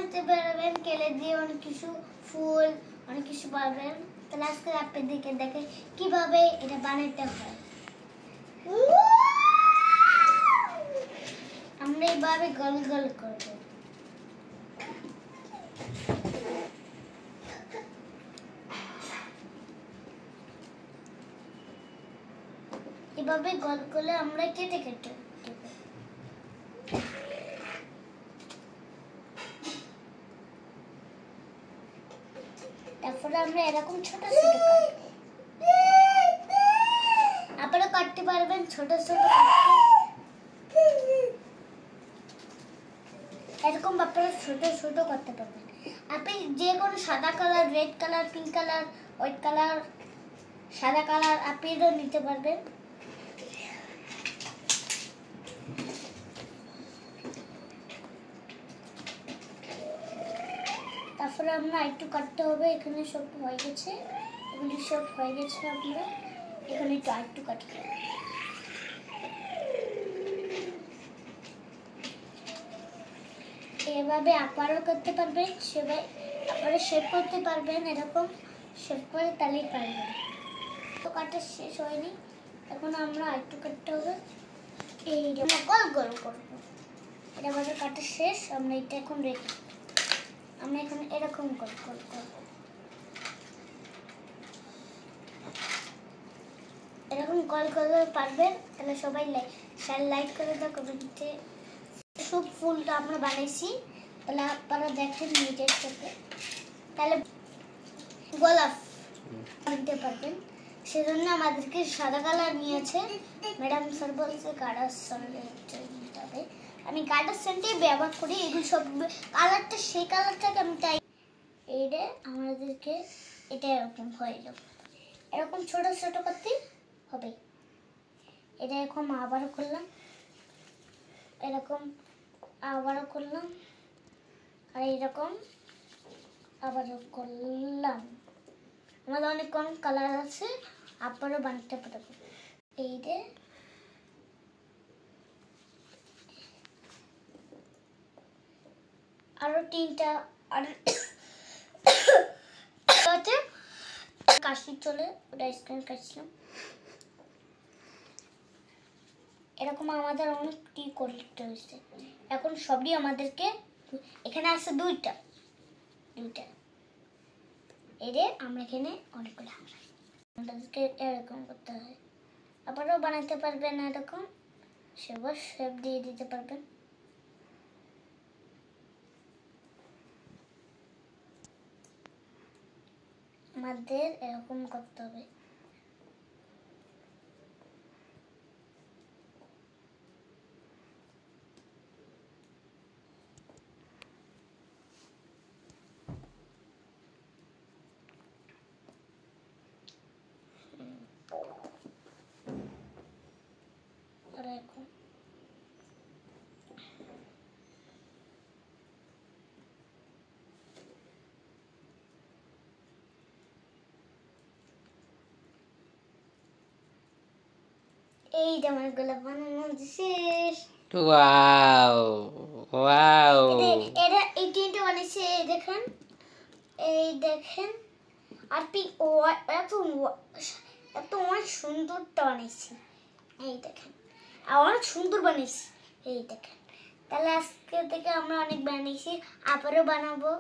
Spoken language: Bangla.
বানাতে পারবেন, কেলে দিয়ে অনেক কিছু ফুল অনেক কিছু পাবেন। তাহলে আজকে আপনাদেরকে দেখে কিভাবে এটা বানাতে হয়। আমরা এইভাবে গোল গোল করব। এভাবে গোল করলে আমরা কেটে কেটে দেব। তারপরে আমরা এরকম ছোট ছোট কাটবো। আপনারা কাটতে পারবেন ছোট ছোট এরকম আপনারা ছোট ছোট করতে পারবেন। আপনি যে কোনো সাদা colour, red colour, pink colour, white colour, সাদা কালার আপনিও নিতে পারবেন। তারপরে আমরা একটু কাটতে হবে। এখানে সব হয়ে গেছে, এগুলি সব হয়ে গেছে। আমরা এখানে একটু কাটতে হবে। এভাবে আপারও করতে পারবেন, সেভাবে আপনারা শেপ করতে পারবেন। এরকম শেপ করে তাহলেই পারবেন। তো কাটা শেষ হয়নি, এখন আমরা একটু কাটতে হবে। এই গোল গোল করবো। এটা আমাদের কাটা শেষ। আমরা এটা এখন রেখে আমরা এখন এরকম গোল গোল করবো। এরকম গোল করলে পারবেন। তাহলে সবাই লাইক করে দাও, কমেন্টে। সব ফুলটা আমরা বানাইছি, তাহলে আপনারা দেখেন নিজের চোখে। তাহলে গোলাপ বানাতে পারবেন। সেজন্য আমাদেরকে সাদা কালার নিয়েছে। ম্যাডাম স্যার বলছে গাঢ় নিতে হবে। আমি গাঢ় সেন্টই ব্যবহার করি। এগুলো সব কালারটা সেই কালারটাকে আমি তাই এইটা আমাদেরকে এটা এরকম হয়ে যাবে। এরকম ছোট ছোট করতে হবে। এটা এরকম আবারও করলাম, এরকম আবারও করলাম, আর এরকম আবারও করলাম। আমাদের অনেক কম কালার আছে, আপনারও বানাতে পারবেন। এই যে আরো তিনটা আর কাশি চলে, ওটা স্ক্রিন কাটছিলাম। এরকম আমাদের অনেক কি করতে হয়েছে। এখন সবই আমাদেরকে এখানে আছে দুইটা এই যে আমরা এখানে অনেকগুলো আমাদেরকে এরকম করতে হয়। আপনারাও বানাতে পারবেন এরকম, সেবার শেপ দিয়ে দিতে পারবেন। আমাদের এরকম করতে হবে। এরকম এই যে আমার গোলাপ বানানো শেষ। ওয়াও ওয়াও, এটা এই তিনটে বানিয়েছে। দেখেন, এই দেখেন। আর এত অনেক সুন্দরটা বানিয়েছি। এই দেখেন, আর অনেক সুন্দর বানিয়েছি। এই দেখেন। তাহলে আজকে থেকে আমরা অনেক বানিয়েছি, আবারও বানাবো।